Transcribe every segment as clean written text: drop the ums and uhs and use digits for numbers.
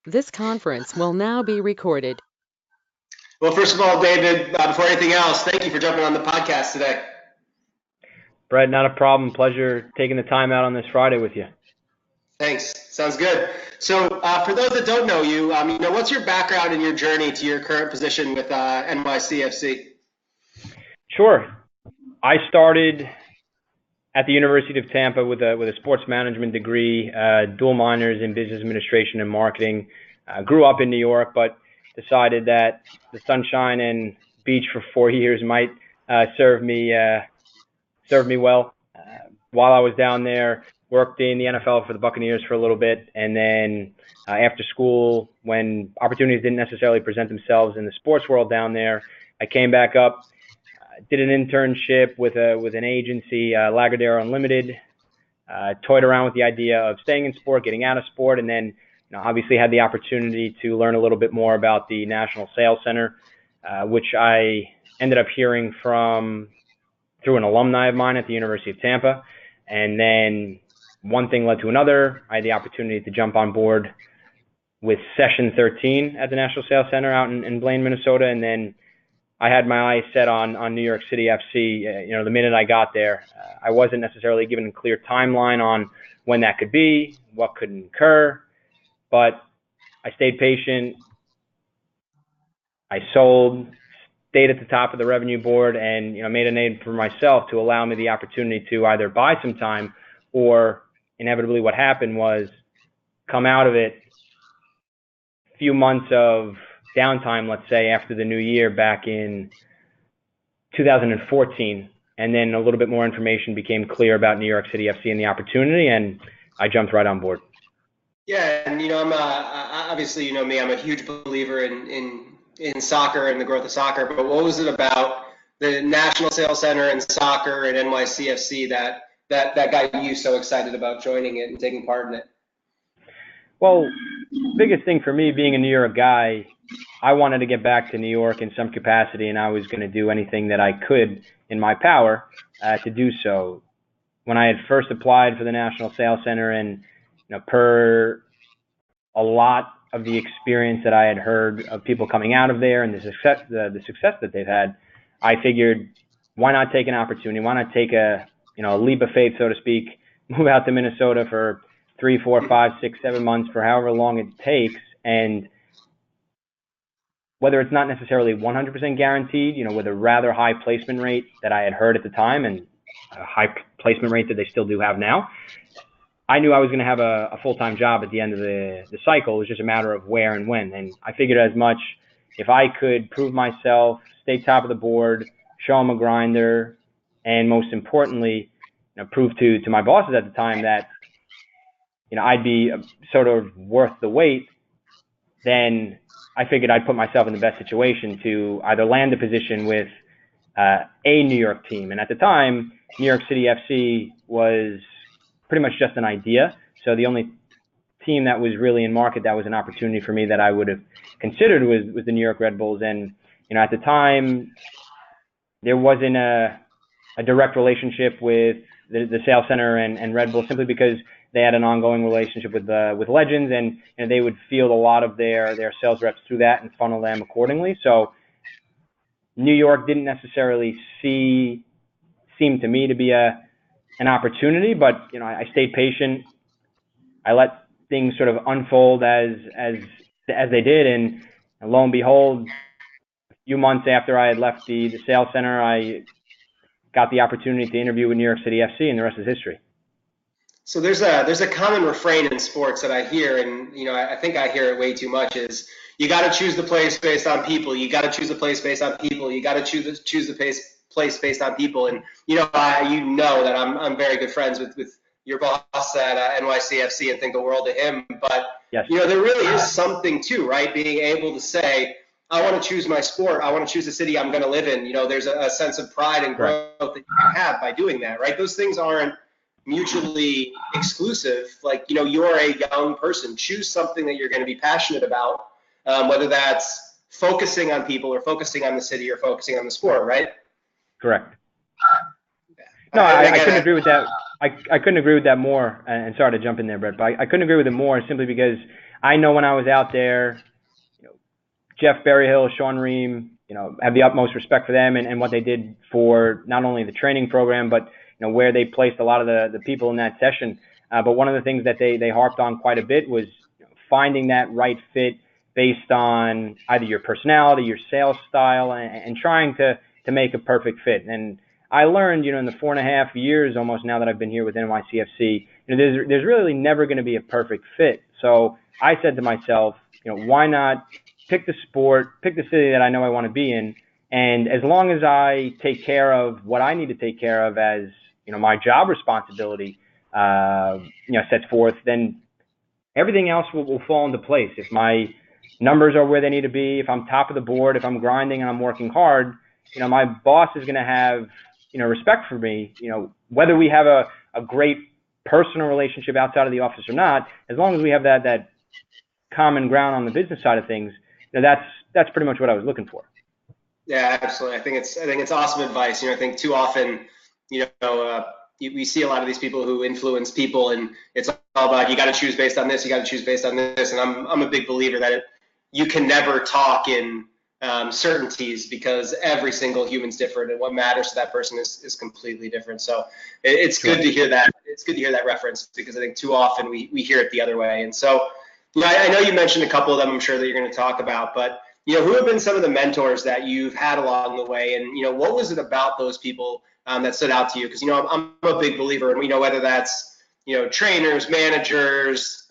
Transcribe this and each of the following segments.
This conference will now be recorded. Well, first of all, David, before anything else, thank you for jumping on the podcast today. Brett, not a problem. Pleasure taking the time out on this Friday with you. Thanks. Sounds good. So, for those that don't know you, what's your background and your journey to your current position with NYCFC? Sure. I started at the University of Tampa with a sports management degree, dual minors in business administration and marketing. Grew up in New York, but decided that the sunshine and beach for 4 years might serve me well. While I was down there, worked in the NFL for the Buccaneers for a little bit, and then after school, when opportunities didn't necessarily present themselves in the sports world down there, I came back up, did an internship with an agency, Lagardère Unlimited, toyed around with the idea of staying in sport, getting out of sport, and then obviously had the opportunity to learn a little bit more about the National Sales Center, which I ended up hearing from through an alumni of mine at the University of Tampa. And then one thing led to another. I had the opportunity to jump on board with Session 13 at the National Sales Center out in Blaine, Minnesota. And then I had my eyes set on New York City FC. The minute I got there, I wasn't necessarily given a clear timeline on when that could be, what could occur, but I stayed patient. I sold, stayed at the top of the revenue board, and made a name for myself to allow me the opportunity to either buy some time, or inevitably what happened was come out of it a few months of downtime, let's say after the new year back in 2014, and then a little bit more information became clear about New York City FC and the opportunity, and I jumped right on board. Yeah, and I'm obviously me. I'm a huge believer in soccer and the growth of soccer. But what was it about the National Sales Center and soccer and NYCFC that got you so excited about joining it and taking part in it? Well, biggest thing for me, being a New York guy, I wanted to get back to New York in some capacity, and I was going to do anything that I could in my power to do so. When I had first applied for the National Sales Center, and per a lot of the experience that I had heard of people coming out of there and the success that they've had, I figured, why not take an opportunity? Why not take a leap of faith, so to speak, move out to Minnesota for 3, 4, 5, 6, 7 months, for however long it takes, and whether it's not necessarily 100% guaranteed, with a rather high placement rate that I had heard at the time, and a high placement rate that they still do have now, I knew I was going to have a full-time job at the end of the cycle. It was just a matter of where and when. And I figured as much, if I could prove myself, stay top of the board, show them a grinder, and most importantly, prove to my bosses at the time that I'd be sort of worth the wait, then I figured I'd put myself in the best situation to either land a position with a New York team. And at the time, New York City FC was pretty much just an idea. So the only team that was really in market that was an opportunity for me that I would have considered was the New York Red Bulls. And at the time, there wasn't a direct relationship with the Sales Center and Red Bull, simply because they had an ongoing relationship with Legends, and they would field a lot of their sales reps through that and funnel them accordingly. So New York didn't necessarily seem to me to be an opportunity, but I stayed patient. I let things sort of unfold as they did, and lo and behold, a few months after I had left the Sales Center, I got the opportunity to interview with New York City FC, and the rest is history. So there's a common refrain in sports that I hear, and I think I hear it way too much, is you got to choose the place based on people. You got to choose the place based on people. You got to choose the place based on people. And that I'm very good friends with your boss at NYCFC and think the world of him. But yes, there really is something too, right? Being able to say, I want to choose my sport. I want to choose the city I'm going to live in. There's a sense of pride and growth that you can have by doing that, right? Those things aren't mutually exclusive. Like, you're a young person. Choose something that you're going to be passionate about, whether that's focusing on people or focusing on the city or focusing on the sport, right? Correct. No, I couldn't agree with that. I couldn't agree with that more. And sorry to jump in there, Brett, but I couldn't agree with it more, simply because I know when I was out there, you know, Jeff Berryhill, Sean Ream, you know, have the utmost respect for them and what they did for not only the training program, but, you know, where they placed a lot of the people in that session. But one of the things that they harped on quite a bit was finding that right fit based on either your personality, your sales style, and trying to make a perfect fit. And I learned, you know, in the 4.5 years almost now that I've been here with NYCFC, you know, there's really never going to be a perfect fit. So I said to myself, you know, why not pick the sport, pick the city that I know I want to be in, and as long as I take care of what I need to take care of as, you know, my job responsibility, you know, sets forth, then everything else will fall into place. If my numbers are where they need to be, if I'm top of the board, if I'm grinding and I'm working hard, you know, my boss is going to have, you know, respect for me, you know, whether we have a great personal relationship outside of the office or not, as long as we have that common ground on the business side of things, you know, that's pretty much what I was looking for. Yeah, absolutely. I think it's awesome advice. You know, I think too often, you know, we see a lot of these people who influence people, and it's all about, you got to choose based on this, you got to choose based on this. And I'm a big believer that you can never talk in certainties, because every single human's different, and what matters to that person is completely different. So it's good to hear that. It's good to hear that reference, because I think too often we hear it the other way. And so, you know, I know you mentioned a couple of them, I'm sure that you're going to talk about, but, you know, who have been some of the mentors that you've had along the way? And, you know, what was it about those people that stood out to you? Because, you know, I'm a big believer, and we know whether that's, you know, trainers, managers,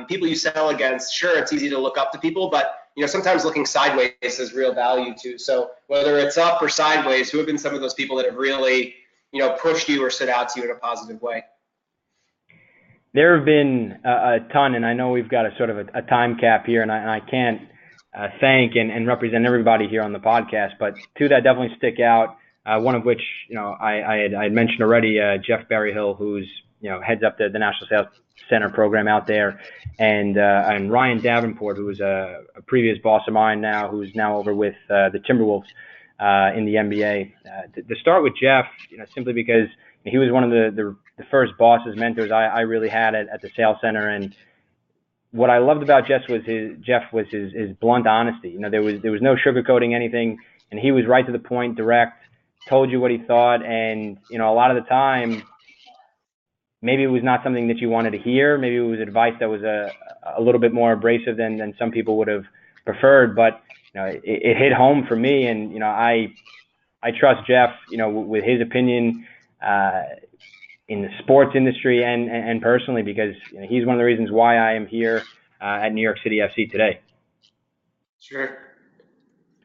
people you sell against, sure, it's easy to look up to people, but, you know, sometimes looking sideways has real value too. So whether it's up or sideways, who have been some of those people that have really, you know, pushed you or stood out to you in a positive way? There have been a ton, and I know we've got a sort of a time cap here, and I can't thank and represent everybody here on the podcast, but two that definitely stick out. One of which, you know, I had mentioned already, Jeff Berryhill, who's, you know, heads up the National Sales Center program out there, and Ryan Davenport, who was a previous boss of mine now, who's now over with the Timberwolves in the NBA. To start with Jeff, you know, simply because he was one of the first bosses, mentors I really had at the sales center. And what I loved about Jeff was his blunt honesty. You know, there was no sugarcoating anything, and he was right to the point, direct, told you what he thought. And, you know, a lot of the time, maybe it was not something that you wanted to hear. Maybe it was advice that was a little bit more abrasive than some people would have preferred. But, you know, it hit home for me. And, you know, I trust Jeff, you know, with his opinion in the sports industry and personally, because, you know, he's one of the reasons why I am here at New York City FC today. Sure.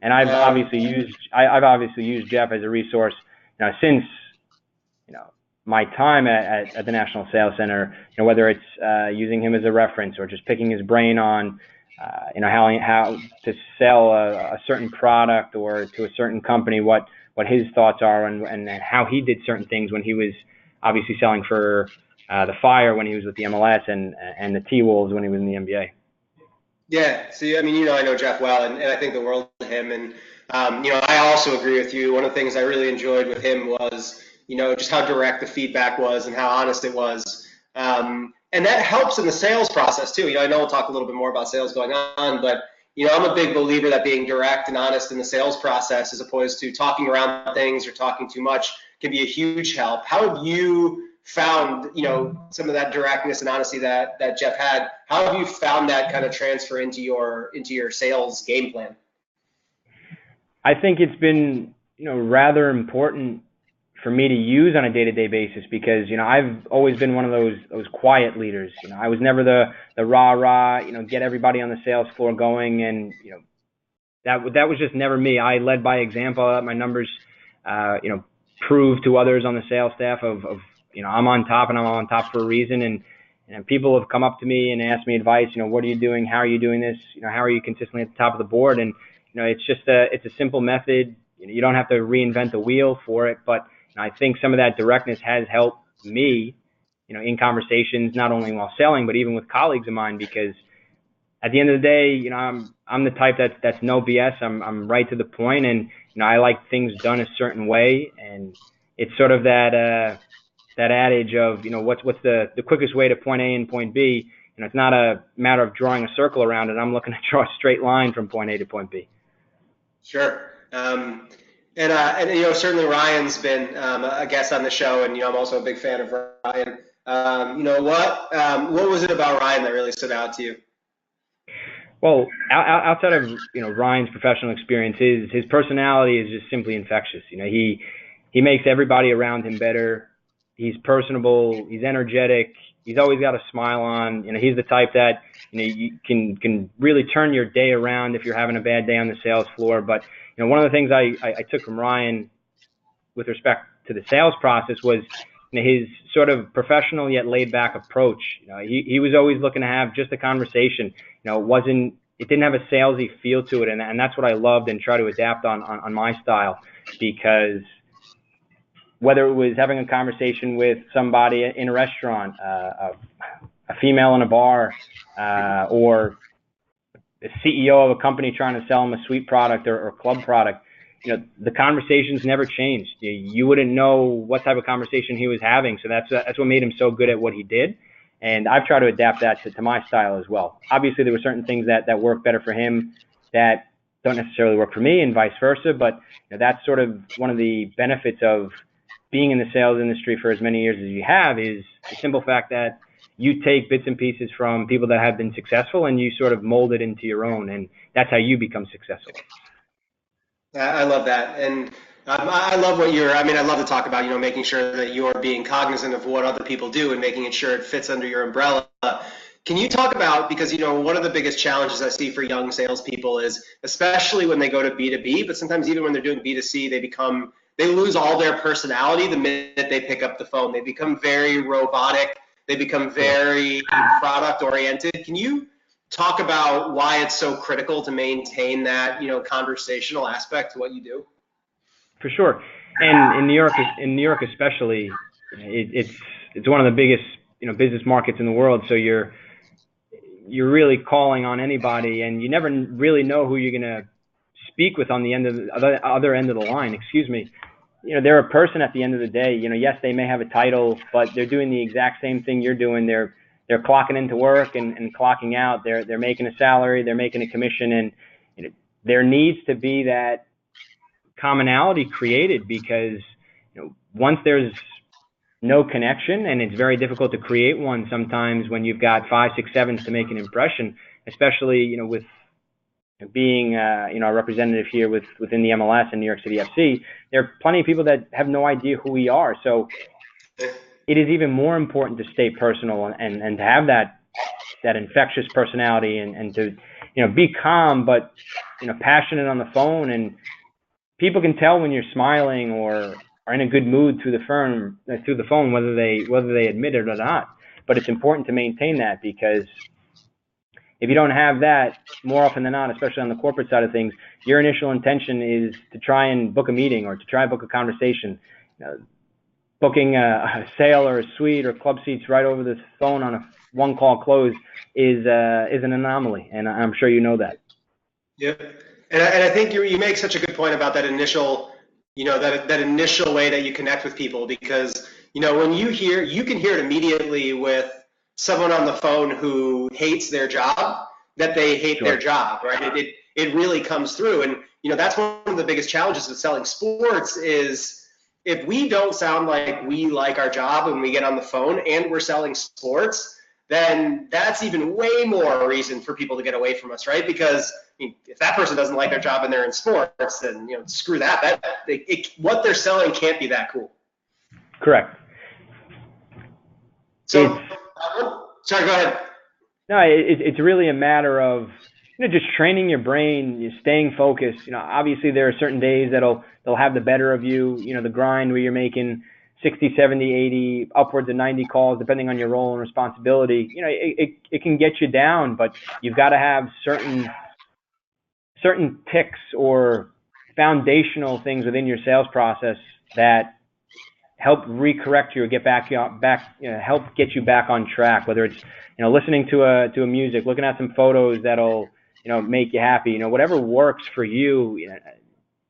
And I've obviously used Jeff as a resource, you know, since, you know, my time at the National Sales Center, you know, whether it's using him as a reference or just picking his brain on, you know, how to sell a certain product or to a certain company, what his thoughts are and how he did certain things when he was obviously selling for the Fire when he was with the MLS and the T-Wolves when he was in the NBA. Yeah, see, I mean, you know, I know Jeff well, and I think the world of him. And, you know, I also agree with you. One of the things I really enjoyed with him was, you know, just how direct the feedback was and how honest it was. And that helps in the sales process too. You know, I know we'll talk a little bit more about sales going on, but, you know, I'm a big believer that being direct and honest in the sales process, as opposed to talking around things or talking too much, can be a huge help. How have you found, you know, some of that directness and honesty that Jeff had? How have you found that kind of transfer into your sales game plan? I think it's been, you know, rather important for me to use on a day-to-day basis, because, you know, I've always been one of those quiet leaders. You know, I was never the rah-rah, you know, get everybody on the sales floor going, and, you know, that was just never me. I led by example. I let my numbers, you know, prove to others on the sales staff of you know, I'm on top, and I'm on top for a reason. And people have come up to me and asked me advice. You know, what are you doing? How are you doing this? You know, how are you consistently at the top of the board? And, you know, it's just it's a simple method. You know, you don't have to reinvent the wheel for it, but I think some of that directness has helped me, you know, in conversations, not only while selling, but even with colleagues of mine, because at the end of the day, you know, I'm the type that's no BS. I'm right to the point, and, you know, I like things done a certain way. And it's sort of that adage of, you know, what's the quickest way to point A and point B. it's not a matter of drawing a circle around it. I'm looking to draw a straight line from point A to point B. Sure. Certainly Ryan's been a guest on the show, and I'm also a big fan of Ryan. What was it about Ryan that really stood out to you? Well, outside of Ryan's professional experience, his personality is just simply infectious. He makes everybody around him better. He's personable. He's energetic. He's always got a smile on. He's the type that you can really turn your day around if you're having a bad day on the sales floor. But one of the things I took from Ryan with respect to the sales process was his sort of professional yet laid back approach. He was always looking to have just a conversation. It didn't have a salesy feel to it, and that's what I loved and try to adapt on my style, because whether it was having a conversation with somebody in a restaurant, a female in a bar, or the CEO of a company trying to sell them a sweet product or club product, the conversations never changed. You wouldn't know what type of conversation he was having. So that's what made him so good at what he did. And I've tried to adapt that to my style as well. Obviously, there were certain things that work better for him that don't necessarily work for me, and vice versa. But that's sort of one of the benefits of being in the sales industry for as many years as you have, is the simple fact that you take bits and pieces from people that have been successful and you sort of mold it into your own, and that's how you become successful. I love that. And I love I love to talk about, making sure that you're being cognizant of what other people do and making sure it fits under your umbrella. Can you talk about, because, one of the biggest challenges I see for young salespeople is, especially when they go to B2B, but sometimes even when they're doing B2C, they lose all their personality the minute they pick up the phone. They become very robotic. They become very product oriented. Can you talk about why it's so critical to maintain that, conversational aspect to what you do? For sure. And in New York especially, it's one of the biggest, business markets in the world. So you're really calling on anybody, and you never really know who you're going to speak with on the other end of the line. Excuse me. They're a person at the end of the day. Yes, they may have a title, but they're doing the exact same thing you're doing. They're clocking into work and clocking out. They're making a salary. They're making a commission, and there needs to be that commonality created, because once there's no connection, and it's very difficult to create one sometimes when you've got 5, 6, 7s to make an impression, especially with being a representative here within the MLS and New York City FC. There are plenty of people that have no idea who we are. So it is even more important to stay personal and to have that infectious personality, and to be calm but passionate on the phone. And people can tell when you're smiling or are in a good mood through the phone, whether they admit it or not. But it's important to maintain that, because if you don't have that, more often than not, especially on the corporate side of things, your initial intention is to try and book a meeting or to try and book a conversation. Booking a sale or a suite or club seats right over the phone on a one-call close is an anomaly, and I'm sure you know that. Yep. And I think you make such a good point about that initial, that initial way that you connect with people, because, when you can hear it immediately with someone on the phone who hates their job, that they hate their job, right? It really comes through. And, that's one of the biggest challenges with selling sports is, if we don't sound like we like our job when we get on the phone and we're selling sports, then that's even way more reason for people to get away from us, right? Because if that person doesn't like their job and they're in sports, then screw that. What they're selling can't be that cool. Correct. So, sorry, go ahead. No, it's really a matter of just training your brain, staying focused. Obviously there are certain days they'll have the better of you. The grind where you're making 60, 70, 80, upwards of 90 calls, depending on your role and responsibility. It can get you down, but you've got to have certain ticks or foundational things within your sales process that help recorrect you or help get you back on track. Whether it's listening to a music, looking at some photos that'll make you happy. Whatever works for you.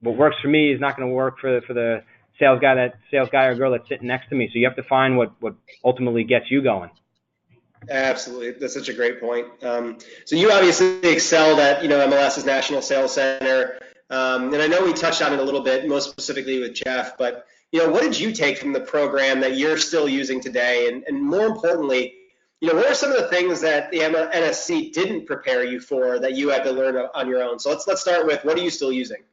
What works for me is not going to work for the sales guy or girl that's sitting next to me. So you have to find what ultimately gets you going. Absolutely. That's such a great point. So you obviously excelled at, MLS's National Sales Center. And I know we touched on it a little bit, most specifically with Jeff, but, what did you take from the program that you're still using today? And more importantly, what are some of the things that the NSC didn't prepare you for that you had to learn on your own? So let's start with, what are you still using?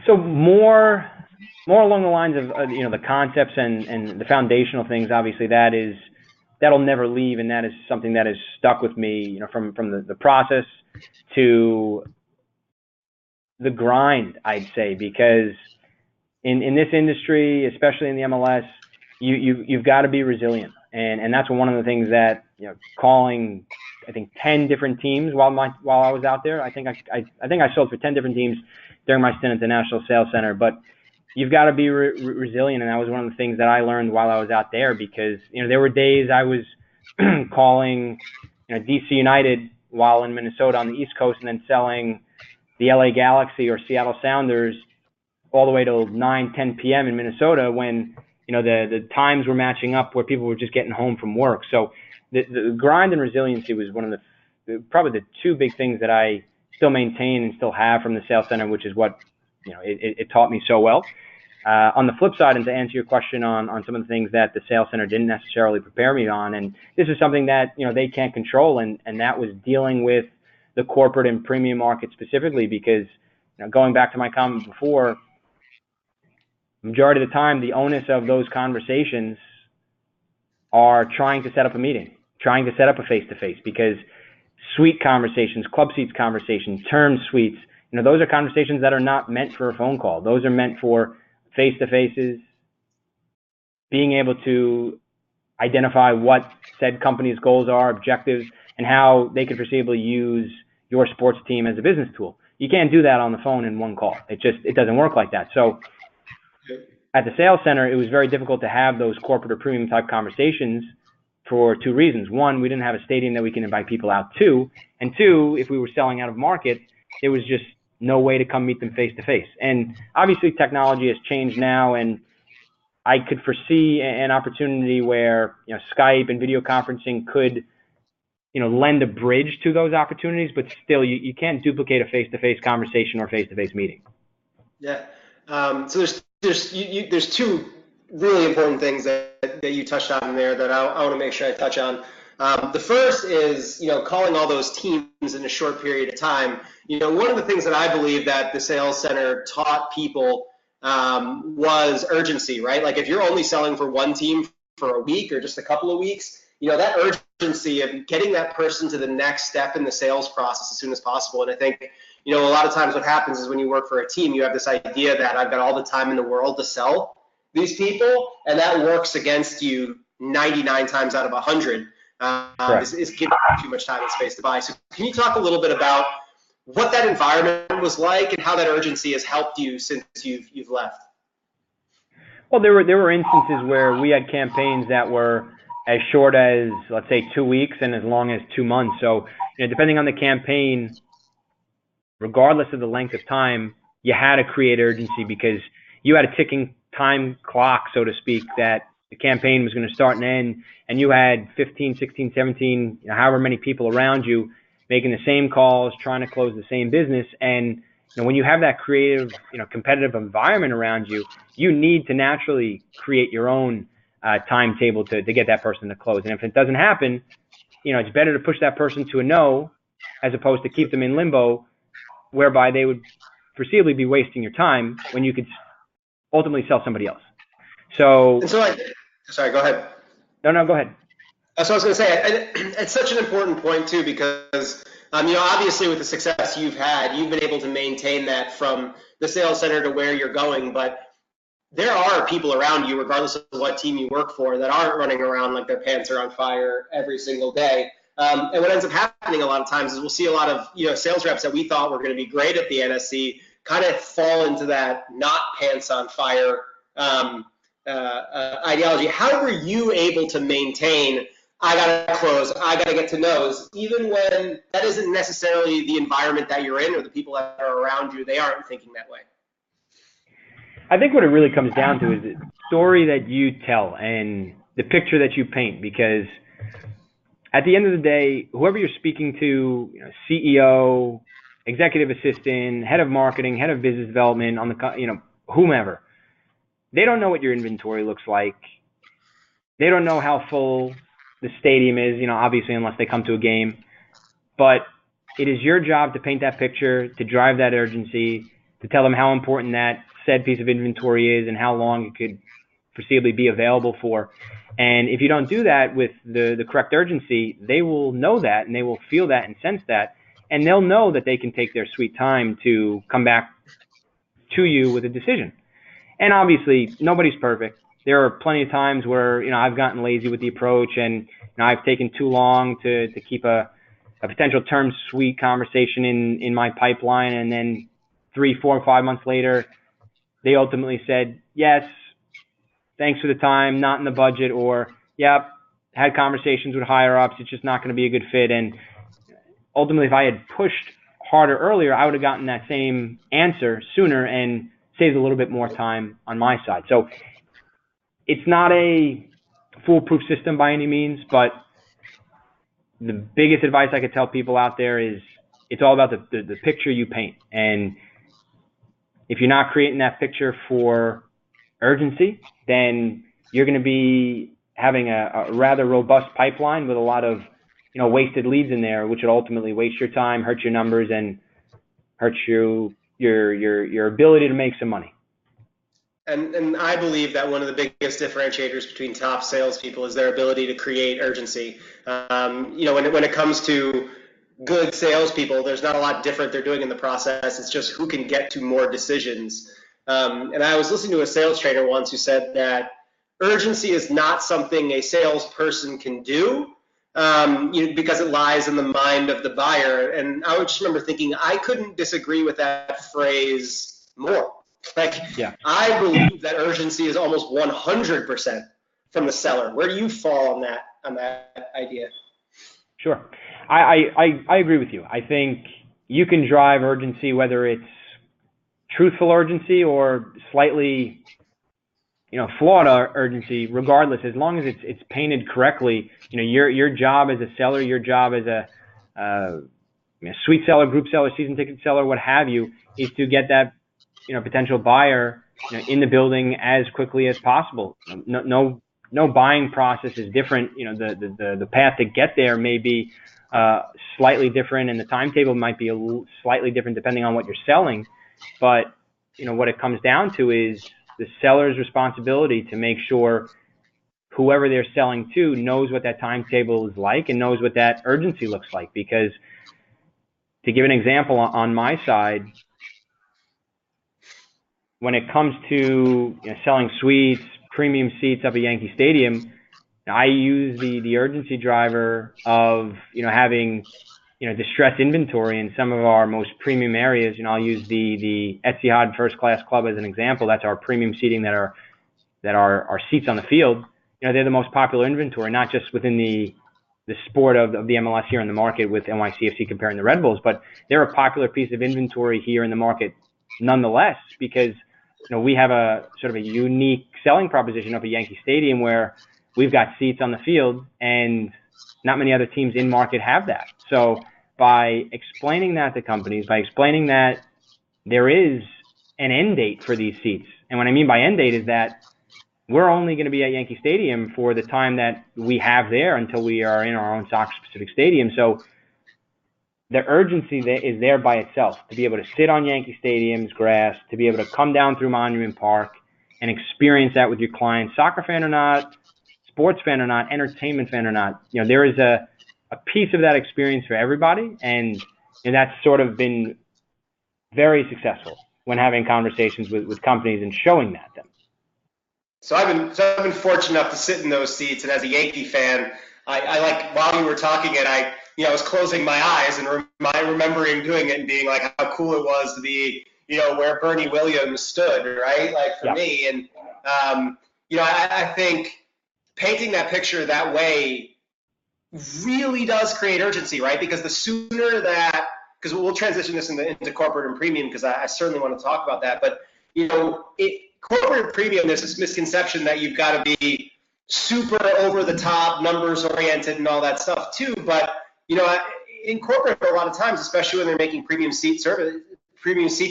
So more along the lines of the concepts and the foundational things. Obviously, that'll never leave, and that is something that has stuck with me. From the process to the grind, I'd say, because in this industry, especially in the MLS, you've got to be resilient, and that's one of the things that calling, I think, 10 different teams while I was out there. I think I sold for 10 different teams during my stint at the National Sales Center, but you've got to be resilient, and that was one of the things that I learned while I was out there, because there were days I was calling DC United while in Minnesota on the East Coast, and then selling the LA Galaxy or Seattle Sounders all the way till 9-10 p.m. in Minnesota, when the times were matching up where people were just getting home from work. So the grind and resiliency was one of probably the two big things that I still maintain and still have from the Sales Center, which is what it taught me so well. On the flip side, and to answer your question on some of the things that the Sales Center didn't necessarily prepare me on, and this is something that they can't control, and that was dealing with the corporate and premium market specifically, because going back to my comment before, majority of the time the onus of those conversations are trying to set up a meeting, trying to set up a face-to-face, because suite conversations, club seats conversations, term suites, those are conversations that are not meant for a phone call. Those are meant for face-to-faces, being able to identify what said company's goals are, objectives, and how they could foreseeably use your sports team as a business tool. You can't do that on the phone in one call. It doesn't work like that. So at the Sales Center, it was very difficult to have those corporate or premium type conversations for two reasons. One, we didn't have a stadium that we can invite people out to. And two, if we were selling out of market, there was just no way to come meet them face to face. And obviously technology has changed now, and I could foresee an opportunity where Skype and video conferencing could lend a bridge to those opportunities, but still you can't duplicate a face-to-face conversation or face-to-face meeting. Yeah. So there's two really important things that you touched on there that I want to make sure I touch on. The first is, calling all those teams in a short period of time. One of the things that I believe that the Sales Center taught people was urgency, right? Like if you're only selling for one team for a week or just a couple of weeks, that urgency of getting that person to the next step in the sales process as soon as possible. And I think, a lot of times what happens is when you work for a team, you have this idea that I've got all the time in the world to sell these people, and that works against you 99 times out of 100. Is giving too much time and space to buy. So can you talk a little bit about what that environment was like and how that urgency has helped you since you've left? Well, there were instances where we had campaigns that were as short as, let's say, 2 weeks and as long as 2 months. So, depending on the campaign, regardless of the length of time, you had to create urgency, because you had a ticking time clock, so to speak, that the campaign was going to start and end, and you had 15, 16, 17, however many people around you making the same calls, trying to close the same business. And when you have that creative, competitive environment around you, you need to naturally create your own timetable to get that person to close. And if it doesn't happen, it's better to push that person to a no as opposed to keep them in limbo, whereby they would foreseeably be wasting your time when you could ultimately sell somebody else. So sorry, go ahead. No, go ahead. That's what I was going to say. It's such an important point too, because obviously with the success you've had, you've been able to maintain that from the Sales Center to where you're going. But there are people around you, regardless of what team you work for, that aren't running around like their pants are on fire every single day. And what ends up happening a lot of times is we'll see a lot of sales reps that we thought were going to be great at the NSC kind of fall into that not pants on fire ideology. How were you able to maintain, I got to close, I got to get to no's, even when that isn't necessarily the environment that you're in or the people that are around you, they aren't thinking that way? I think what it really comes down to is the story that you tell and the picture that you paint, because at the end of the day, whoever you're speaking to, CEO, executive assistant, head of marketing, head of business development, on the, whomever, they don't know what your inventory looks like. They don't know how full the stadium is, obviously, unless they come to a game. But it is your job to paint that picture, to drive that urgency, to tell them how important that said piece of inventory is and how long it could foreseeably be available for. And if you don't do that with the correct urgency, they will know that and they will feel that and sense that. And they'll know that they can take their sweet time to come back to you with a decision. And obviously, nobody's perfect. There are plenty of times where, I've gotten lazy with the approach and I've taken too long to keep a potential term sweet conversation in my pipeline. And then 3, 4, 5 months later, they ultimately said, yes, thanks for the time, not in the budget, or, yep, had conversations with higher ups, it's just not going to be a good fit. And ultimately, if I had pushed harder earlier, I would have gotten that same answer sooner and saved a little bit more time on my side. So it's not a foolproof system by any means, but the biggest advice I could tell people out there is it's all about the picture you paint. And if you're not creating that picture for urgency, then you're going to be having a rather robust pipeline with a lot of wasted leads in there, which would ultimately waste your time, hurt your numbers, and hurt your ability to make some money. And I believe that one of the biggest differentiators between top salespeople is their ability to create urgency. When it comes to good salespeople, there's not a lot different they're doing in the process. It's just who can get to more decisions. And I was listening to a sales trainer once who said that urgency is not something a salesperson can do because it lies in the mind of the buyer. And I just remember thinking I couldn't disagree with that phrase more. I believe that urgency is almost 100% from the seller. Where do you fall on that idea? Sure. I agree with you. I think you can drive urgency, whether it's truthful urgency or slightly, flawed urgency, regardless, as long as it's painted correctly. Your job as a seller, your job as a suite seller, group seller, season ticket seller, what have you, is to get that potential buyer in the building as quickly as possible. No buying process is different. The path to get there may be slightly different, and the timetable might be slightly different depending on what you're selling. But what it comes down to is the seller's responsibility to make sure whoever they're selling to knows what that timetable is like and knows what that urgency looks like. Because to give an example on my side, when it comes to selling suites, premium seats up at Yankee Stadium, I use the urgency driver of having distressed inventory in some of our most premium areas. I'll use the Etihad First Class Club as an example. That's our premium seating that are seats on the field. They're the most popular inventory, not just within the sport of the MLS here in the market with NYCFC comparing the Red Bulls, but they're a popular piece of inventory here in the market nonetheless, because we have a sort of a unique selling proposition up at Yankee Stadium where we've got seats on the field and not many other teams in market have that. So by explaining that to companies, by explaining that there is an end date for these seats, and what I mean by end date is that we're only going to be at Yankee Stadium for the time that we have there until we are in our own soccer-specific stadium. So the urgency is there by itself to be able to sit on Yankee Stadium's grass, to be able to come down through Monument Park and experience that with your clients, soccer fan or not, sports fan or not, entertainment fan or not. There is a piece of that experience for everybody, and that's sort of been very successful when having conversations with companies and showing that to them. So I've been fortunate enough to sit in those seats, and as a Yankee fan, I like, while you were talking it, I was closing my eyes and remembering doing it and being like how cool it was to be, where Bernie Williams stood, right? Like for me, and I think painting that picture that way really does create urgency, right? Because the sooner that, because we'll transition this into corporate and premium, because I certainly want to talk about that, but corporate premium, there's this misconception that you've got to be super over the top, numbers oriented and all that stuff too. But, in corporate, a lot of times, especially when they're making premium seat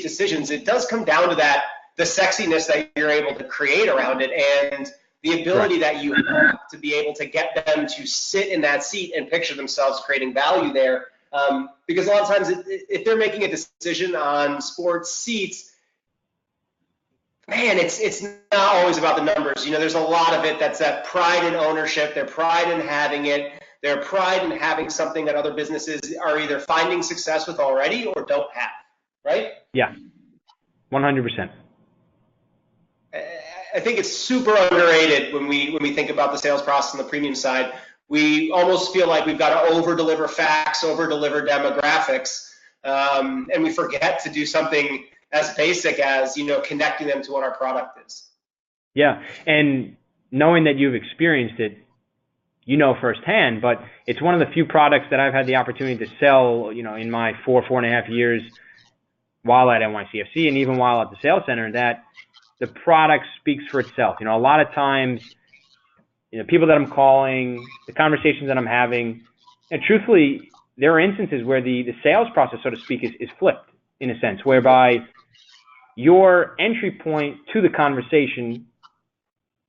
decisions, it does come down to the sexiness that you're able to create around it, and the ability that you have to be able to get them to sit in that seat and picture themselves creating value there. Because a lot of times, if they're making a decision on sports seats, man, it's not always about the numbers. There's a lot of it that's that pride in ownership, their pride in having it, their pride in having something that other businesses are either finding success with already or don't have, right? Yeah, 100%. I think it's super underrated when we think about the sales process on the premium side. We almost feel like we've got to over-deliver facts, over-deliver demographics, and we forget to do something as basic as, connecting them to what our product is. Yeah, and knowing that you've experienced it, firsthand, but it's one of the few products that I've had the opportunity to sell, in my 4.5 years while at NYCFC and even while at the sales center, that the product speaks for itself. A lot of times, people that I'm calling, the conversations that I'm having, and truthfully, there are instances where the sales process, so to speak, is flipped in a sense, whereby your entry point to the conversation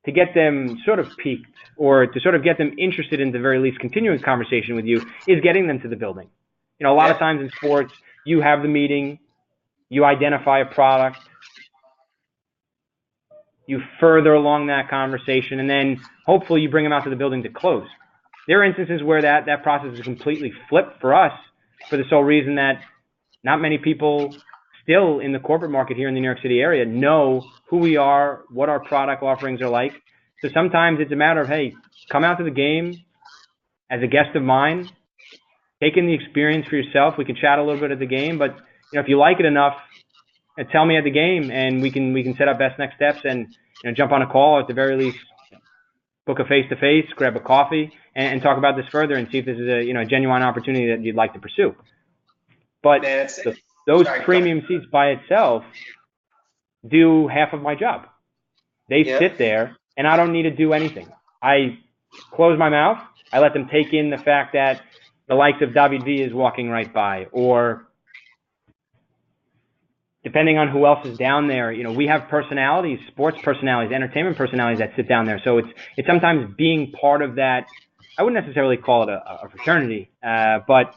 to get them sort of piqued or to sort of get them interested in the very least continuing conversation with you is getting them to the building. A lot of times in sports, you have the meeting, you identify a product, you further along that conversation, and then hopefully you bring them out to the building to close. There are instances where that process is completely flipped for us for the sole reason that not many people still in the corporate market here in the New York City area know who we are, what our product offerings are like. So sometimes it's a matter of, hey, come out to the game as a guest of mine, take in the experience for yourself. We can chat a little bit at the game, but if you like it enough, tell me at the game, and we can set up best next steps and jump on a call, or at the very least book a face-to-face, grab a coffee, and talk about this further and see if this is a genuine opportunity that you'd like to pursue. But those premium seats by itself do half of my job. They sit there, and I don't need to do anything. I close my mouth. I let them take in the fact that the likes of David V is walking right by, or depending on who else is down there, we have personalities, sports personalities, entertainment personalities that sit down there. So it's sometimes being part of that. I wouldn't necessarily call it a fraternity, but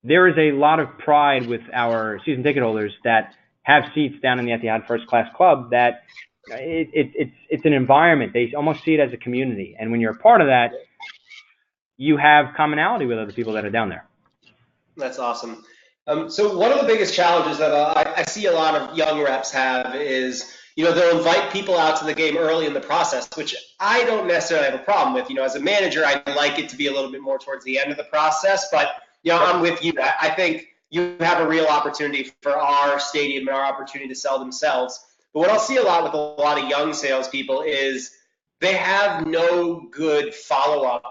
there is a lot of pride with our season ticket holders that have seats down in the Etihad First Class Club that it's an environment. They almost see it as a community. And when you're a part of that, you have commonality with other people that are down there. That's awesome. So one of the biggest challenges that I see a lot of young reps have is, they'll invite people out to the game early in the process, which I don't necessarily have a problem with. As a manager, I like it to be a little bit more towards the end of the process, but, I'm with you. I think you have a real opportunity for our stadium and our opportunity to sell themselves. But what I'll see a lot with a lot of young salespeople is they have no good follow-up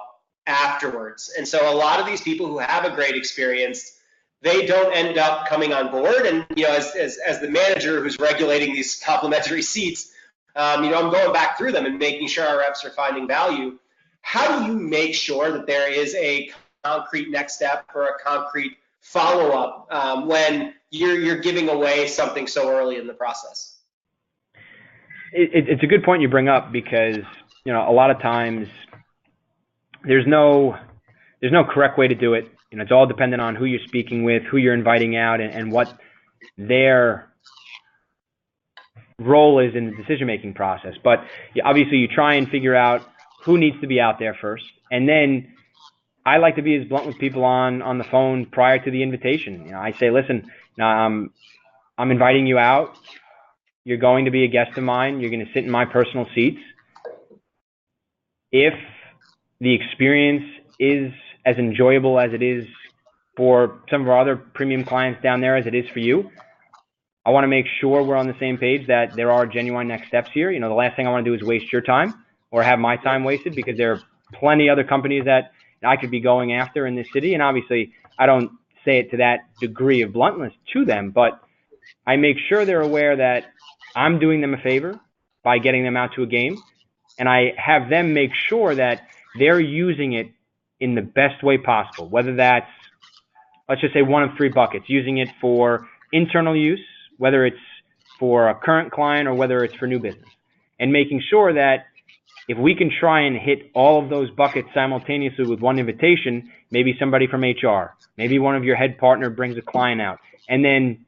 afterwards. And so a lot of these people who have a great experience, they don't end up coming on board. And, as the manager who's regulating these complimentary seats, I'm going back through them and making sure our reps are finding value. How do you make sure that there is a concrete next step or a concrete follow-up when you're giving away something so early in the process? It's a good point you bring up because, a lot of times there's no correct way to do it. It's all dependent on who you're speaking with, who you're inviting out, and what their role is in the decision-making process. But obviously you try and figure out who needs to be out there first. And then I like to be as blunt with people on the phone prior to the invitation. I say, listen, I'm inviting you out. You're going to be a guest of mine. You're going to sit in my personal seats. If the experience is as enjoyable as it is for some of our other premium clients down there as it is for you, I want to make sure we're on the same page, that there are genuine next steps here. The last thing I want to do is waste your time or have my time wasted, because there are plenty other companies that I could be going after in this city. And obviously, I don't say it to that degree of bluntness to them, but I make sure they're aware that I'm doing them a favor by getting them out to a game. and I have them make sure that they're using it in the best way possible, whether that's, let's just say, one of three buckets, using it for internal use, whether it's for a current client or whether it's for new business, and making sure that if we can try and hit all of those buckets simultaneously with one invitation, maybe somebody from HR, maybe one of your head partner brings a client out, and then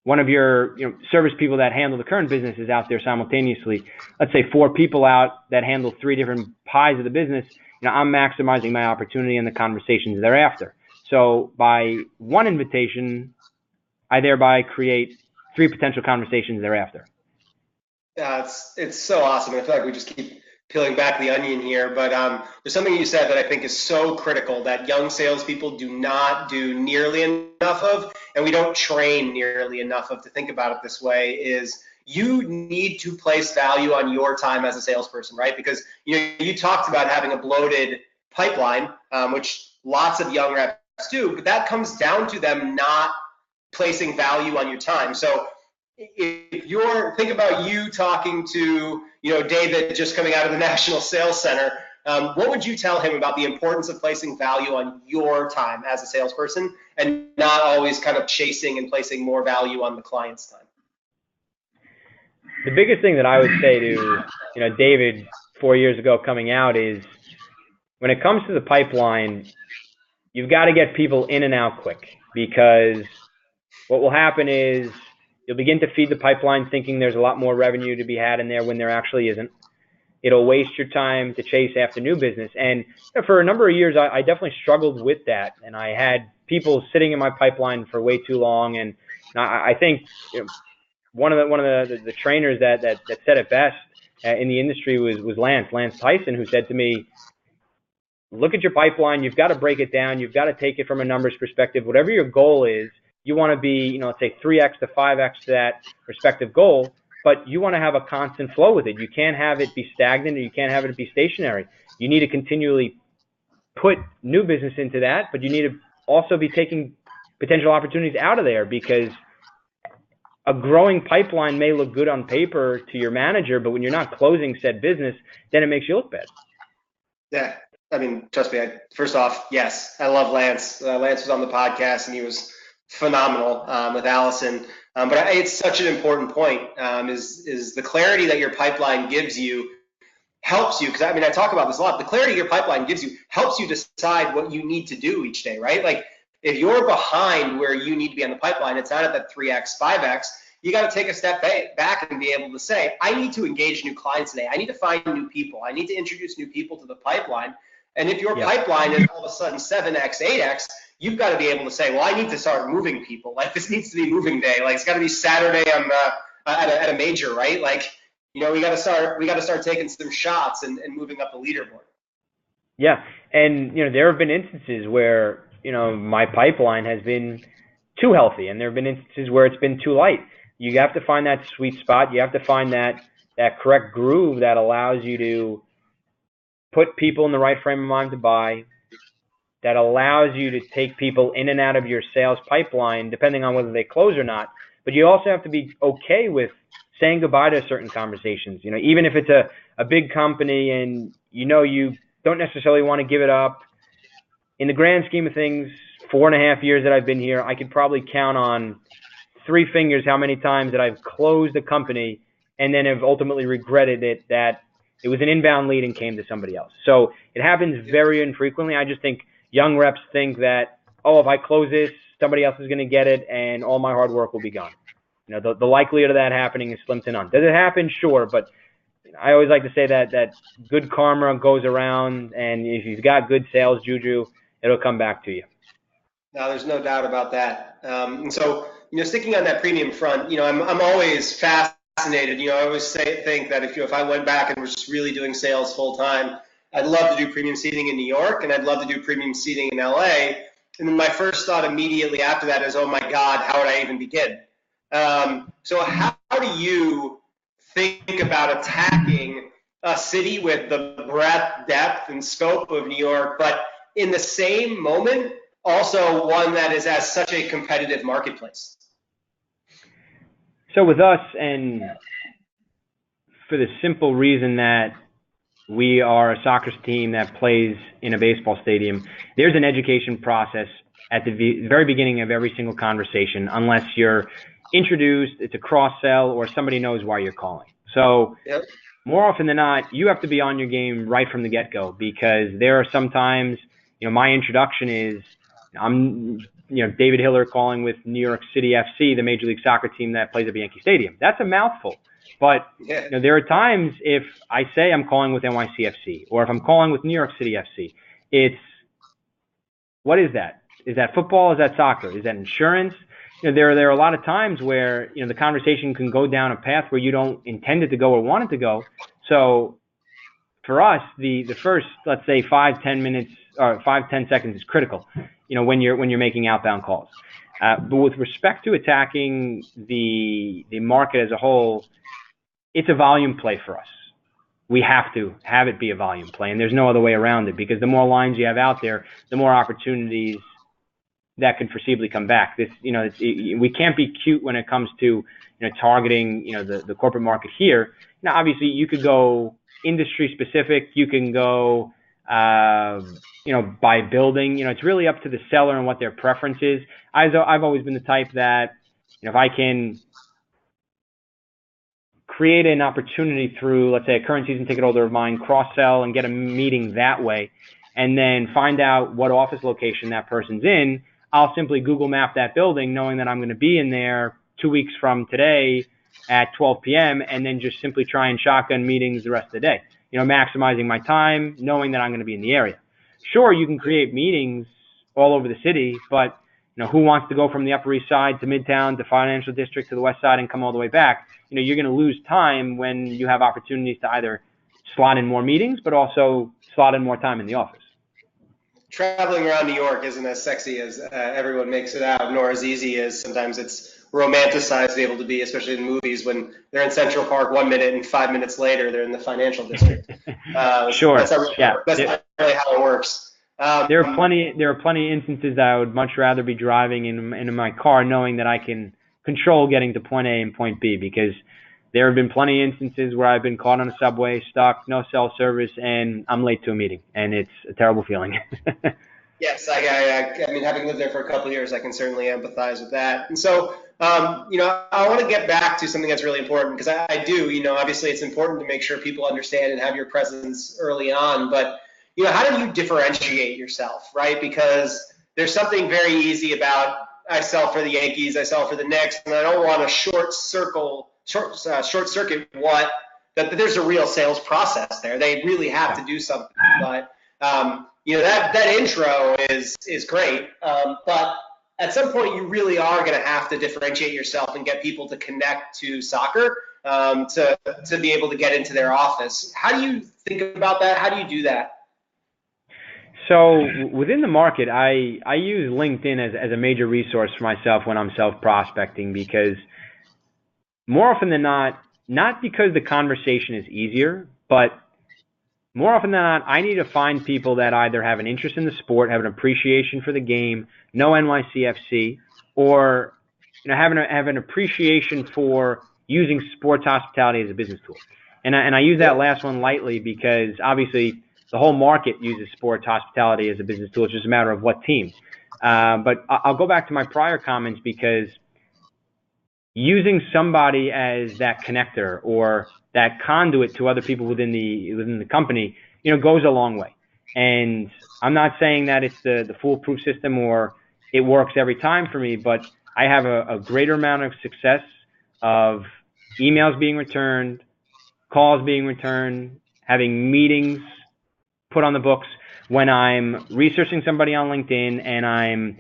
one of your service people that handle the current business is out there simultaneously. Let's say 4 people out that handle 3 different pies of the business. I'm maximizing my opportunity and the conversations thereafter. So by one invitation, I thereby create 3 potential conversations thereafter. Yeah, it's so awesome. I feel like we just keep peeling back the onion here, but there's something you said that I think is so critical that young salespeople do not do nearly enough of, and we don't train nearly enough of to think about it this way, is you need to place value on your time as a salesperson, right? Because you talked about having a bloated pipeline, which lots of young reps do, but that comes down to them not placing value on your time. So if think about you talking to David just coming out of the National Sales Center, what would you tell him about the importance of placing value on your time as a salesperson and not always kind of chasing and placing more value on the client's time? The biggest thing that I would say to David 4 years ago coming out is, when it comes to the pipeline, you've got to get people in and out quick, because what will happen is you'll begin to feed the pipeline thinking there's a lot more revenue to be had in there when there actually isn't. It'll waste your time to chase after new business. And for a number of years, I definitely struggled with that. And I had people sitting in my pipeline for way too long. And I think one of the trainers that said it best in the industry was Lance Tyson, who said to me, look at your pipeline. You've got to break it down. You've got to take it from a numbers perspective. Whatever your goal is, you want to be, let's say 3x to 5x to that respective goal, but you want to have a constant flow with it. You can't have it be stagnant, or you can't have it be stationary. You need to continually put new business into that, but you need to also be taking potential opportunities out of there, because a growing pipeline may look good on paper to your manager, but when you're not closing said business, then it makes you look bad. Yeah. I mean, trust me, first off, yes, I love Lance. Lance was on the podcast and he was phenomenal with Allison. But it's such an important point, is the clarity that your pipeline gives you helps you, because I talk about this a lot. The clarity your pipeline gives you helps you decide what you need to do each day, right? Like if you're behind where you need to be on the pipeline, it's not at that 3x, 5x, you got to take a step back and be able to say, I need to engage new clients today. I need to find new people. I need to introduce new people to the pipeline. And if your pipeline is all of a sudden 7x, 8x, you've got to be able to say, well, I need to start moving people. Like this needs to be moving day. Like it's got to be Saturday on at a major, right? Like, we got to start taking some shots and moving up the leaderboard. Yeah. And, there have been instances where, my pipeline has been too healthy, and there have been instances where it's been too light. You have to find that sweet spot. You have to find that correct groove that allows you to put people in the right frame of mind to buy, that allows you to take people in and out of your sales pipeline, depending on whether they close or not. But you also have to be okay with saying goodbye to certain conversations. Even if it's a big company and you don't necessarily want to give it up. In the grand scheme of things, 4.5 years that I've been here, I could probably count on 3 fingers how many times that I've closed a company and then have ultimately regretted it, that it was an inbound lead and came to somebody else. So it happens very infrequently. I just think young reps think that, if I close this, somebody else is going to get it and all my hard work will be gone. The likelihood of that happening is slim to none. Does it happen? Sure. But I always like to say that good karma goes around, and if you've got good sales juju, it'll come back to you. No, there's no doubt about that. And so, sticking on that premium front, I'm always fascinated. I always think that if I went back and was just really doing sales full time, I'd love to do premium seating in New York, and I'd love to do premium seating in LA. And then my first thought immediately after that is, oh my God, how would I even begin? So how do you think about attacking a city with the breadth, depth, and scope of New York, but in the same moment, also one that is as such a competitive marketplace? So with us, and for the simple reason that we are a soccer team that plays in a baseball stadium, there's an education process at the very beginning of every single conversation, unless you're introduced, it's a cross-sell, or somebody knows why you're calling. So Yep. more often than not, you have to be on your game right from the get-go, because there are sometimes, my introduction is, I'm, David Hiller calling with New York City FC, the Major League Soccer team that plays at Yankee Stadium. That's a mouthful. But there are times if I say I'm calling with NYCFC, or if I'm calling with New York City FC, it's, what is that? Is that football? Is that soccer? Is that insurance? There are a lot of times where, the conversation can go down a path where you don't intend it to go or want it to go. So for us, the first, let's say 5-10 minutes or 5-10 seconds is critical, when you're making outbound calls. But with respect to attacking the market as a whole, it's a volume play for us. We have to have it be a volume play, and there's no other way around it, because the more lines you have out there, the more opportunities that could foreseeably come back. We can't be cute when it comes to targeting the corporate market here. Now, obviously, you could go industry specific. You can go by building. It's really up to the seller and what their preference is. I've always been the type that if I can create an opportunity through, let's say, a current season ticket holder of mine, cross-sell and get a meeting that way, and then find out what office location that person's in, I'll simply Google map that building, knowing that I'm going to be in there 2 weeks from today at 12 p.m., and then just simply try and shotgun meetings the rest of the day, maximizing my time, knowing that I'm going to be in the area. Sure, you can create meetings all over the city, but who wants to go from the Upper East Side to Midtown to Financial District to the West Side and come all the way back? You're going to lose time when you have opportunities to either slot in more meetings, but also slot in more time in the office. Traveling around New York isn't as sexy as everyone makes it out, nor as easy as sometimes it's romanticized to be able to be, especially in movies when they're in Central Park 1 minute and 5 minutes later they're in the Financial District. Sure. That's not really how it works. There are plenty of instances that I would much rather be driving in my car, knowing that I can control getting to point A and point B, because there have been plenty of instances where I've been caught on a subway, stuck, no cell service, and I'm late to a meeting, and it's a terrible feeling. Yes, I mean, having lived there for a couple of years, I can certainly empathize with that. And so, I want to get back to something that's really important, because I do, obviously it's important to make sure people understand and have your presence early on, but, how do you differentiate yourself, right? Because there's something very easy about, I sell for the Yankees, I sell for the Knicks, and I don't want to short circuit that there's a real sales process there. They really have to do something, but that intro is great, but at some point you really are going to have to differentiate yourself and get people to connect to soccer to be able to get into their office. How do you think about that? How do you do that? So within the market, I use LinkedIn as a major resource for myself when I'm self-prospecting, because more often than not because the conversation is easier, but more often than not, I need to find people that either have an interest in the sport, have an appreciation for the game, know NYCFC, or have an appreciation for using sports hospitality as a business tool. And I use that last one lightly, because obviously the whole market uses sports hospitality as a business tool. It's just a matter of what team. But I'll go back to my prior comments, because using somebody as that connector or that conduit to other people within the company, goes a long way. And I'm not saying that it's the foolproof system or it works every time for me, but I have a greater amount of success of emails being returned, calls being returned, having meetings put on the books when I'm researching somebody on LinkedIn and I'm,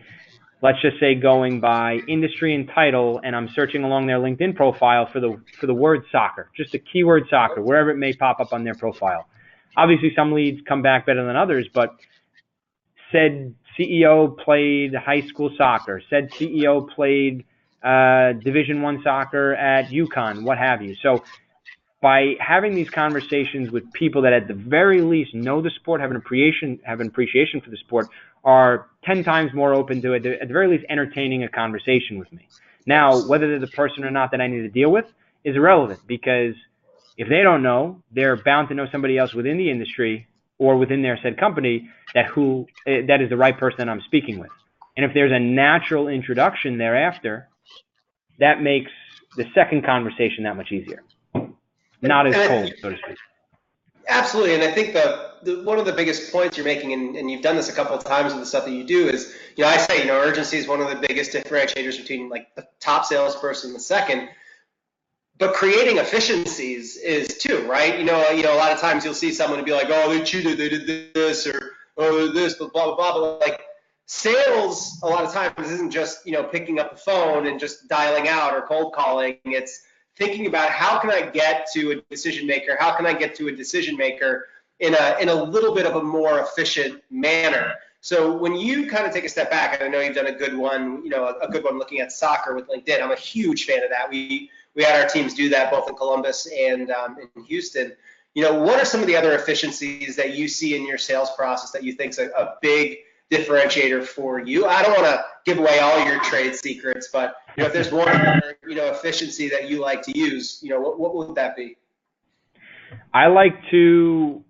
let's just say, going by industry and title, and I'm searching along their LinkedIn profile for the word soccer, just the keyword soccer, wherever it may pop up on their profile. Obviously, some leads come back better than others, but said CEO played high school soccer, said CEO played Division I soccer at UConn, what have you. So by having these conversations with people that at the very least know the sport, have an appreciation for the sport, are 10 times more open to it, at the very least entertaining a conversation with me. Now, whether they're the person or not that I need to deal with is irrelevant, because If they don't know, they're bound to know somebody else within the industry or within their said company that is the right person that I'm speaking with. And if there's a natural introduction thereafter, that makes the second conversation that much easier. Not as cold, so to speak. Absolutely, and I think one of the biggest points you're making, and you've done this a couple of times with the stuff that you do, is, I say, urgency is one of the biggest differentiators between like the top salesperson and the second. But creating efficiencies is too, right? A lot of times you'll see someone be like, oh, they cheated, they did this, or oh, this, blah blah blah. But like sales, a lot of times isn't just picking up the phone and just dialing out or cold calling. It's thinking about how can I get to a decision maker? How can I get to a decision maker in a little bit of a more efficient manner? So when you kind of take a step back, and I know you've done a good one, a good one looking at soccer with LinkedIn. I'm a huge fan of that. We had our teams do that both in Columbus and in Houston. What are some of the other efficiencies that you see in your sales process that you think is a big differentiator for you? I don't want to give away all your trade secrets, but if there's one efficiency that you like to use, what would that be? I like to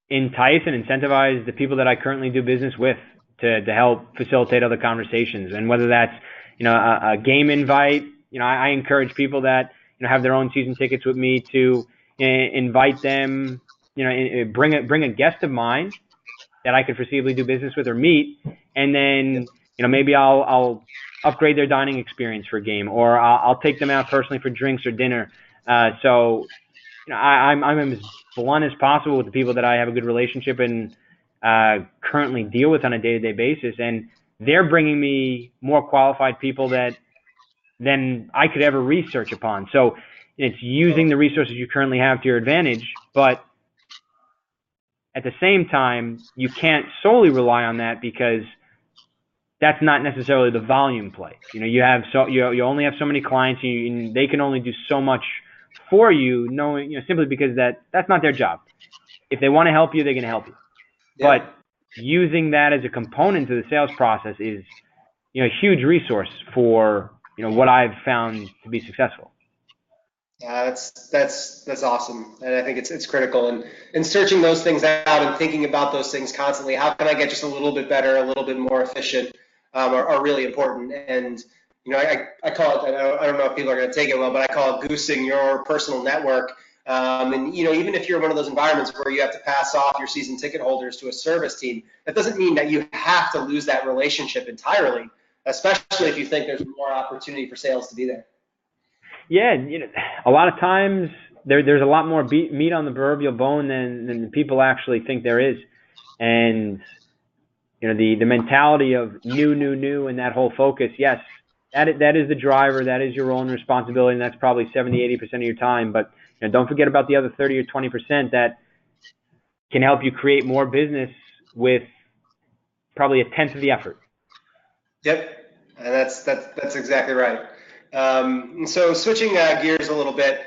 entice and incentivize the people that I currently do business with to help facilitate other conversations. And whether that's a game invite, I encourage people that have their own season tickets with me to invite them, bring a guest of mine that I could foreseeably do business with or meet, and then maybe I'll upgrade their dining experience for a game, or I'll take them out personally for drinks or dinner. So I'm as blunt as possible with the people that I have a good relationship and currently deal with on a day-to-day basis, and they're bringing me more qualified people than I could ever research upon. So it's using the resources you currently have to your advantage, but at the same time, you can't solely rely on that because that's not necessarily the volume play. You only have so many clients, and they can only do so much for you, simply because that's not their job. If they want to help you, they're going to help you. Yeah. But using that as a component to the sales process is, a huge resource for what I've found to be successful. Yeah, that's awesome, and I think it's critical. And searching those things out and thinking about those things constantly. How can I get just a little bit better, a little bit more efficient, are really important. And I call it. I don't know if people are going to take it well, but I call it goosing your personal network. And even if you're in one of those environments where you have to pass off your season ticket holders to a service team, that doesn't mean that you have to lose that relationship entirely, especially if you think there's more opportunity for sales to be there. Yeah, a lot of times there's a lot more meat on the proverbial bone than people actually think there is. And the mentality of new and that whole focus, yes, that is the driver, that is your role and responsibility, and that's probably 70-80% of your time. But don't forget about the other 30 or 20% that can help you create more business with probably a tenth of the effort. Yep, and that's exactly right. So switching gears a little bit.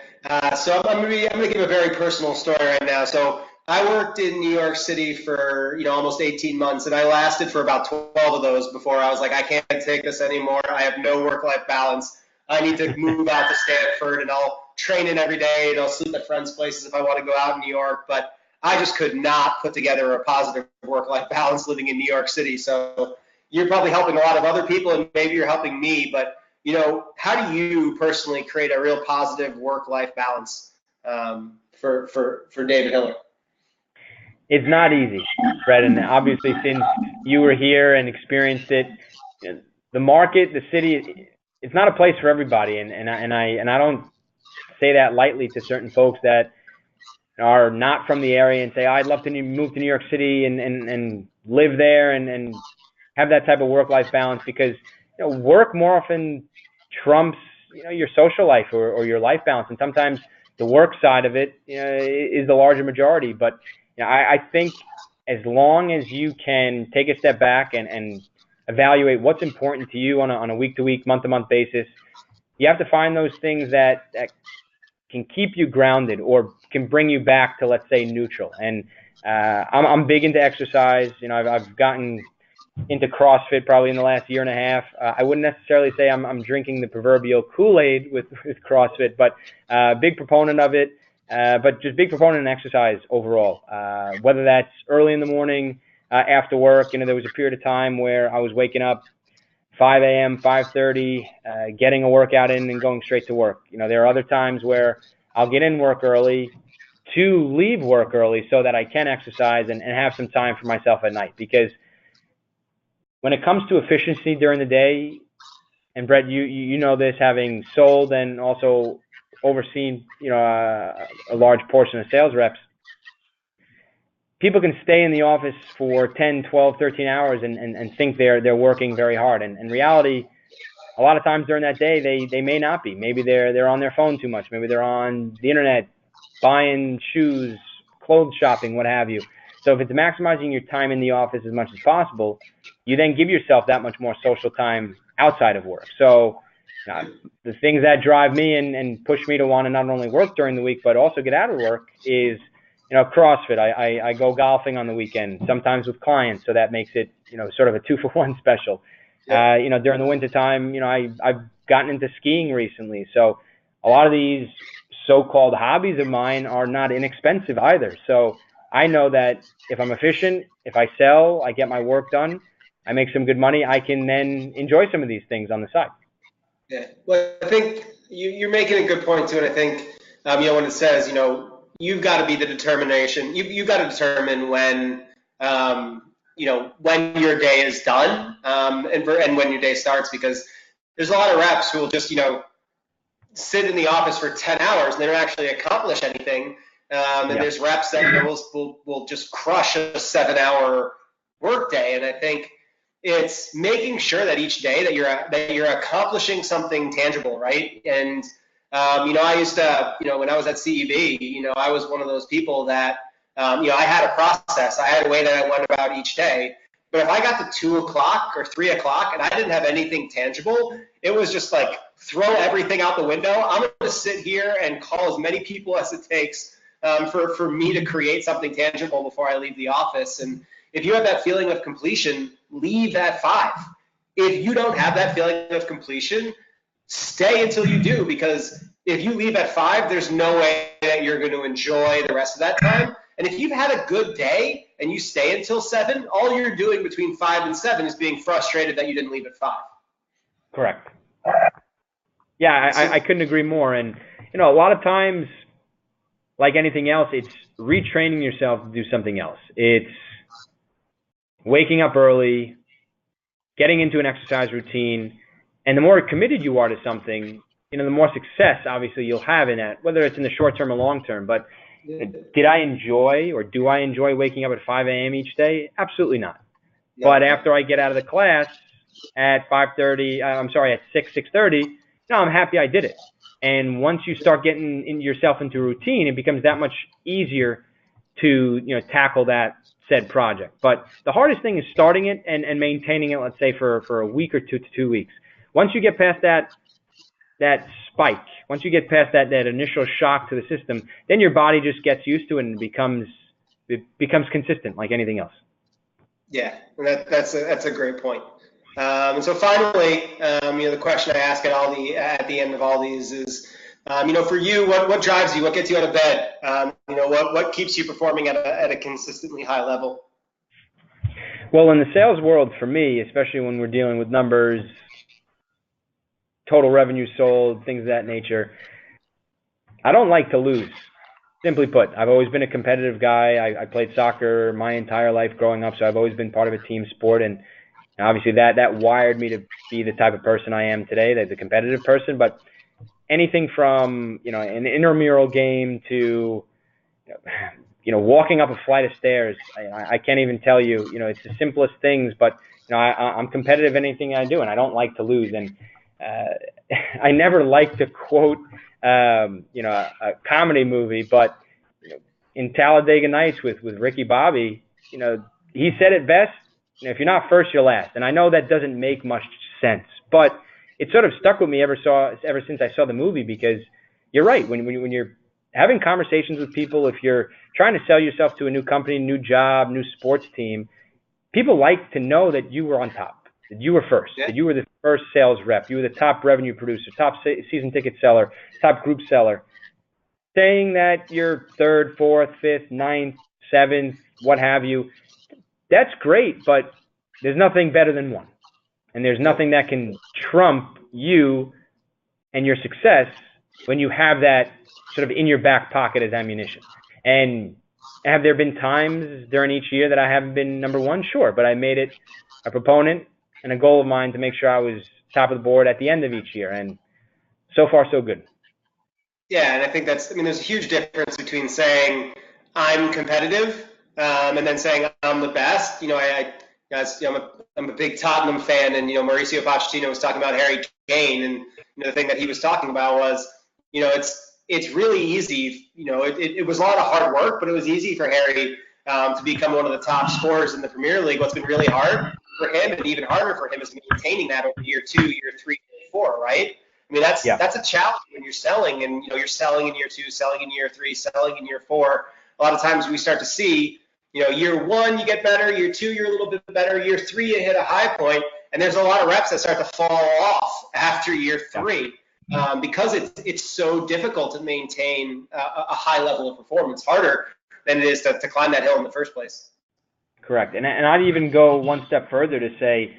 So I'm going to give a very personal story right now. So I worked in New York City for almost 18 months, and I lasted for about 12 of those before I was like, I can't take this anymore. I have no work-life balance. I need to move out to Stanford, and I'll train in every day, and I'll sleep at friends' places if I want to go out in New York. But I just could not put together a positive work-life balance living in New York City. So you're probably helping a lot of other people, and maybe you're helping me, but how do you personally create a real positive work-life balance for David Hiller? It's not easy, Fred, and obviously since you were here and experienced it, the market, the city, it's not a place for everybody, and I don't say that lightly to certain folks that are not from the area and say, I'd love to move to New York City and live there and have that type of work-life balance, because work more often trumps your social life or your life balance, and sometimes the work side of it is the larger majority. But I think as long as you can take a step back and evaluate what's important to you on a week-to-week, month-to-month basis, you have to find those things that can keep you grounded or can bring you back to, let's say, neutral. And I'm big into exercise. I've gotten into CrossFit probably in the last year and a half. I wouldn't necessarily say I'm drinking the proverbial Kool-Aid with CrossFit, but big proponent of it. but just big proponent in exercise overall. Whether that's early in the morning, after work. There was a period of time where I was waking up 5 a.m., 5:30, getting a workout in and going straight to work. There are other times where I'll get in work early to leave work early so that I can exercise and have some time for myself at night. Because when it comes to efficiency during the day, and Brett, you know this, having sold and also overseen, a large portion of sales reps, people can stay in the office for 10, 12, 13 hours and think they're working very hard. And in reality, a lot of times during that day, they may not be. Maybe they're on their phone too much. Maybe they're on the internet, buying shoes, clothes shopping, what have you. So if it's maximizing your time in the office as much as possible, you then give yourself that much more social time outside of work. So the things that drive me and push me to want to not only work during the week, but also get out of work is, CrossFit. I go golfing on the weekend, sometimes with clients. So that makes it, sort of a 2-for-1 special. During the winter time, I've gotten into skiing recently. So a lot of these so-called hobbies of mine are not inexpensive either. So I know that if I'm efficient, if I sell, I get my work done, I make some good money, I can then enjoy some of these things on the side. Yeah, well, I think you're making a good point too. And I think, when it says, you've got to be the determination. You've got to determine when, when your day is done, and when your day starts, because there's a lot of reps who will just, sit in the office for 10 hours and they don't actually accomplish anything. And there's reps that will just crush a 7-hour workday. And I think it's making sure that each day that you're accomplishing something tangible, right? And I used to, when I was at CEB, I was one of those people that, I had a process. I had a way that I went about each day. But if I got to 2 o'clock or 3 o'clock and I didn't have anything tangible, it was just like, throw everything out the window. I'm going to sit here and call as many people as it takes for me to create something tangible before I leave the office. And if you have that feeling of completion, leave at 5. If you don't have that feeling of completion, stay until you do, because if you leave at 5, there's no way that you're going to enjoy the rest of that time. And if you've had a good day and you stay until 7, all you're doing between 5 and 7 is being frustrated that you didn't leave at 5. Correct. Yeah, I couldn't agree more. And, a lot of times, like anything else, it's retraining yourself to do something else. It's waking up early, getting into an exercise routine, and the more committed you are to something, the more success, obviously, you'll have in that, whether it's in the short term or long term. But did I enjoy, or do I enjoy waking up at 5 a.m. each day? Absolutely not. No. But after I get out of the class at 6:30, I'm happy I did it. And once you start getting yourself into a routine, it becomes that much easier to tackle that said project. But the hardest thing is starting it and maintaining it, let's say, for a week or 2 to 2 weeks. Once you get past that spike, once you get past that initial shock to the system, then your body just gets used to it and it becomes consistent like anything else. Yeah, that's a great point. And so finally, the question I ask at the end of all these is, for you, what drives you? What gets you out of bed? What keeps you performing at a consistently high level? Well, in the sales world, for me, especially when we're dealing with numbers, total revenue sold, things of that nature, I don't like to lose. Simply put, I've always been a competitive guy. I played soccer my entire life growing up, so I've always been part of a team sport, and obviously that wired me to be the type of person I am today, the competitive person. But anything from an intramural game to walking up a flight of stairs, I can't even tell you. It's the simplest things, but I'm competitive in anything I do, and I don't like to lose. And I never like to quote a comedy movie, but in Talladega Nights with Ricky Bobby, he said it best. If you're not first, you're last. And I know that doesn't make much sense, but it sort of stuck with me ever since I saw the movie, because you're right. When you're having conversations with people, if you're trying to sell yourself to a new company, new job, new sports team, people like to know that you were on top, that you were first, that you were the first sales rep, you were the top revenue producer, top season ticket seller, top group seller. saying that you're third, fourth, fifth, ninth, seventh, what have you, that's great, but there's nothing better than one. And there's nothing that can trump you and your success when you have that sort of in your back pocket as ammunition. And have there been times during each year that I haven't been number one? Sure, but I made it a proponent and a goal of mine to make sure I was top of the board at the end of each year. And so far, so good. Yeah, and I think there's a huge difference between saying I'm competitive and then saying I'm the best. I'm a big Tottenham fan, and Mauricio Pochettino was talking about Harry Kane, and the thing that he was talking about was, it's really easy. It was a lot of hard work, but it was easy for Harry to become one of the top scorers in the Premier League. What's been really hard for him, and even harder for him, is maintaining that over year 2, year 3, year 4, right? I mean, that's a challenge when you're selling, and you're selling in year 2, selling in year 3, selling in year 4. A lot of times we start to see, year 1 you get better, year 2 you're a little bit better, year 3 you hit a high point, and there's a lot of reps that start to fall off after year 3 because it's so difficult to maintain a high level of performance, harder than it is to climb that hill in the first place. Correct, and I'd even go one step further to say,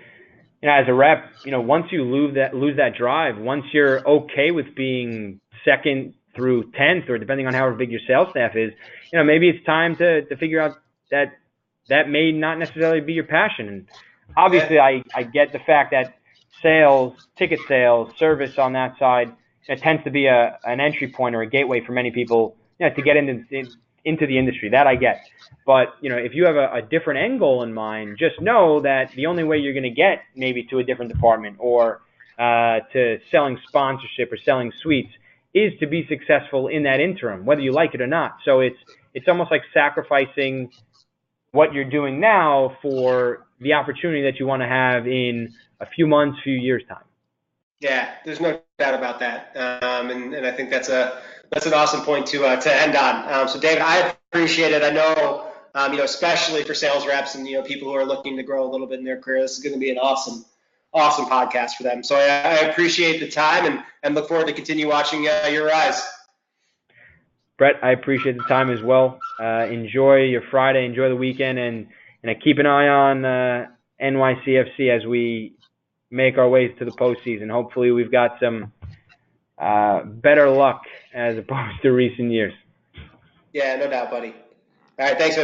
as a rep, once you lose that drive, once you're okay with being second through 10th, or depending on how big your sales staff is, maybe it's time to figure out that may not necessarily be your passion. And obviously, I get the fact that sales, ticket sales, service on that side, it tends to be an entry point or a gateway for many people, to get into the industry. That I get. But, if you have a different end goal in mind, just know that the only way you're going to get maybe to a different department or to selling sponsorship or selling suites is to be successful in that interim, whether you like it or not. So it's almost like sacrificing what you're doing now for the opportunity that you want to have in a few months, few years' time. Yeah, there's no doubt about that. And I think that's an awesome point to end on. So, David, I appreciate it. I know, especially for sales reps and, people who are looking to grow a little bit in their career, this is going to be an awesome podcast for them. So I appreciate the time and look forward to continue watching your rise. Brett, I appreciate the time as well. Enjoy your Friday, enjoy the weekend, and keep an eye on NYCFC as we make our way to the postseason. Hopefully we've got some better luck as opposed to recent years. Yeah, no doubt, buddy. All right, thanks.